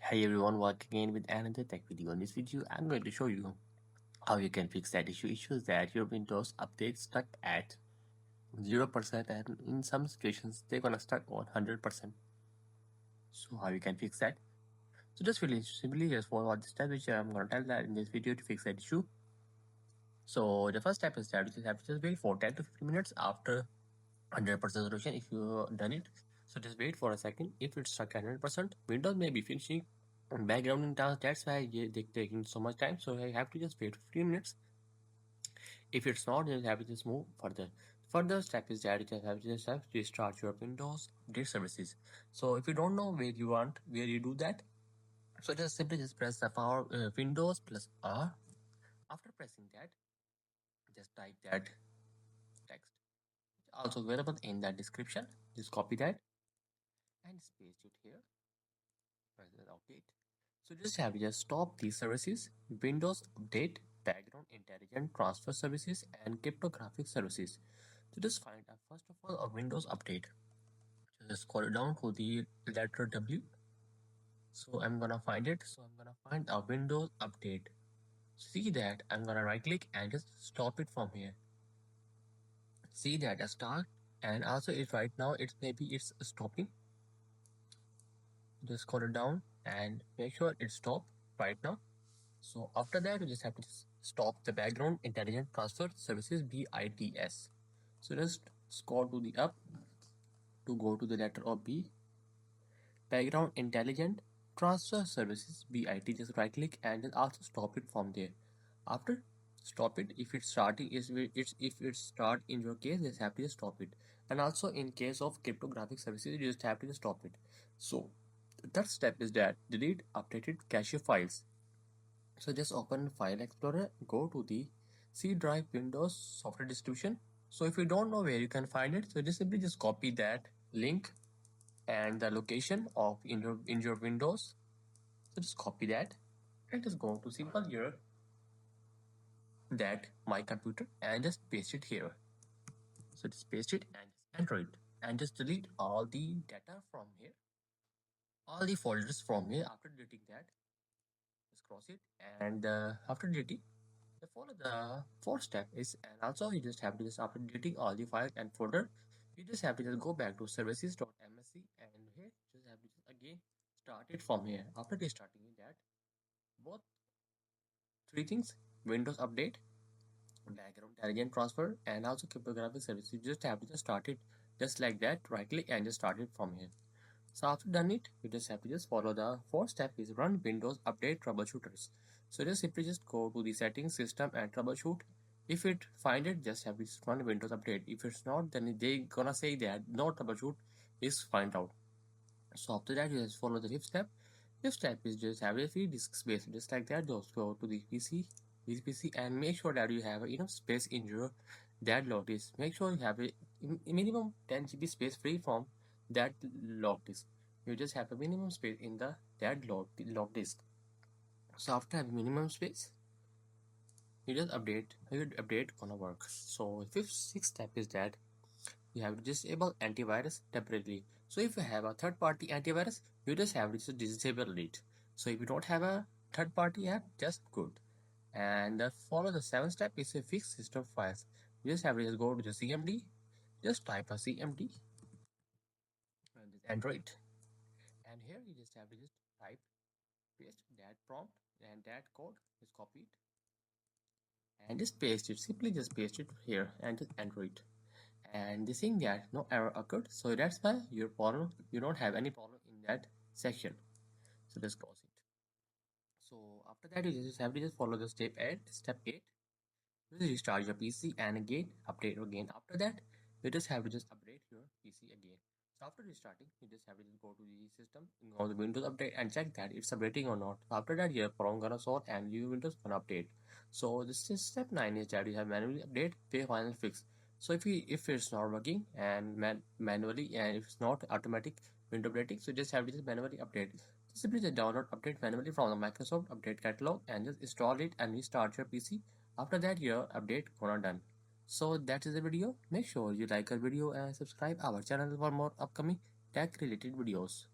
Hey everyone, welcome again with another tech video. In this video, I'm going to show you how you can fix that issues that your Windows update stuck at 0% and in some situations they're gonna stuck on 100%. So how you can fix that? So just really simply just follow all the steps which I'm gonna tell that in this video to fix that issue. So the first step is that you just have to just wait for 10 to 15 minutes after 100% resolution if you done it. So just wait for a second. If it's stuck at 100%, Windows may be finishing background in tasks. That's why they're taking so much time. So I have to just wait 15 minutes. If it's not, then you have to just move further. Further step is that you just have to restart your Windows update services. So if you don't know where you do that, so just simply just press the power Windows plus R. After pressing that, just type that text. Also available in that description. Just copy that and paste it here. Press the update. So just have to just stop these services: Windows Update, Background Intelligent Transfer Services, and Cryptographic Services. So just find out first of all a Windows Update. Just scroll down to the letter W. So I'm gonna find it. So I'm gonna find a Windows Update. See that I'm gonna right click and just stop it from here. See that a start, and also it right now it's stopping. Just scroll it down and make sure it's stopped right now. So after that, you just have to stop the background intelligent transfer services BITS. So just scroll to the up to go to the letter of B. Background intelligent transfer services BIT. Just right click and then also stop it from there. After stop it, if it's starting if it's start in your case, just have to just stop it. And also in case of cryptographic services, you just have to just stop it. So the third step is that delete updated cache files. So just open File Explorer, go to the C drive Windows software distribution. So if you don't know where you can find it, so just simply just copy that link and the location of in your Windows. So just copy that and just go to simple here that my computer and just paste it here. So just paste it and just enter it and just delete all the data from here, all the folders from here. After deleting that, just cross it and after deleting follow the fourth step is, and also you just have to just after deleting all the files and folder, you just have to just go back to services.msc and here just have to just again start it from here. After restarting that, both three things: Windows Update, background intelligent transfer, and also cryptographic services. You just have to just start it just like that, right click and just start it from here. So after done it, you just have to just follow the fourth step is run Windows Update Troubleshooters. So just simply just go to the settings, system and troubleshoot. If it find it, just have to run Windows Update. If it's not, then they gonna say that no troubleshoot is find out. So after that, you just follow the fifth step. Fifth step is just have a free disk space, just like that. Just go to the PC, and make sure that you have enough space in your that lock disk. Make sure you have a minimum 10 GB space free from that lock disk. You just have a minimum space in the that lock disk. So after having minimum space, your update gonna work. So sixth step is that you have to disable antivirus temporarily. So if you have a third-party antivirus, you just have to disable it. So if you don't have a third-party app, just good. And follow the seventh step is a fix system files. You just have to just go to the CMD, just type a CMD and just Android. And here you just have to just type, paste that prompt and that code, just copy it and just paste it. Simply just paste it here and just enter it. And this thing that no error occurred, so that's why you don't have any problem in that section. So just close it. So after that, you just have to just follow the step 8. You restart your PC and again update again. After that, you just have to just update your PC again. So after restarting, you just have to just go to the system, go to Windows Update and check that it's updating or not. After that, your problem gonna solve and your Windows gonna update. So this is step 9 is that you have manually update, pay final fix. So if it's not working and manually and if it's not automatic window updating, so just have to just manually update. So simply just download update manually from the Microsoft Update Catalog and just install it and restart your PC. After that, your update gonna done. So that is the video. Make sure you like our video and subscribe our channel for more upcoming tech related videos.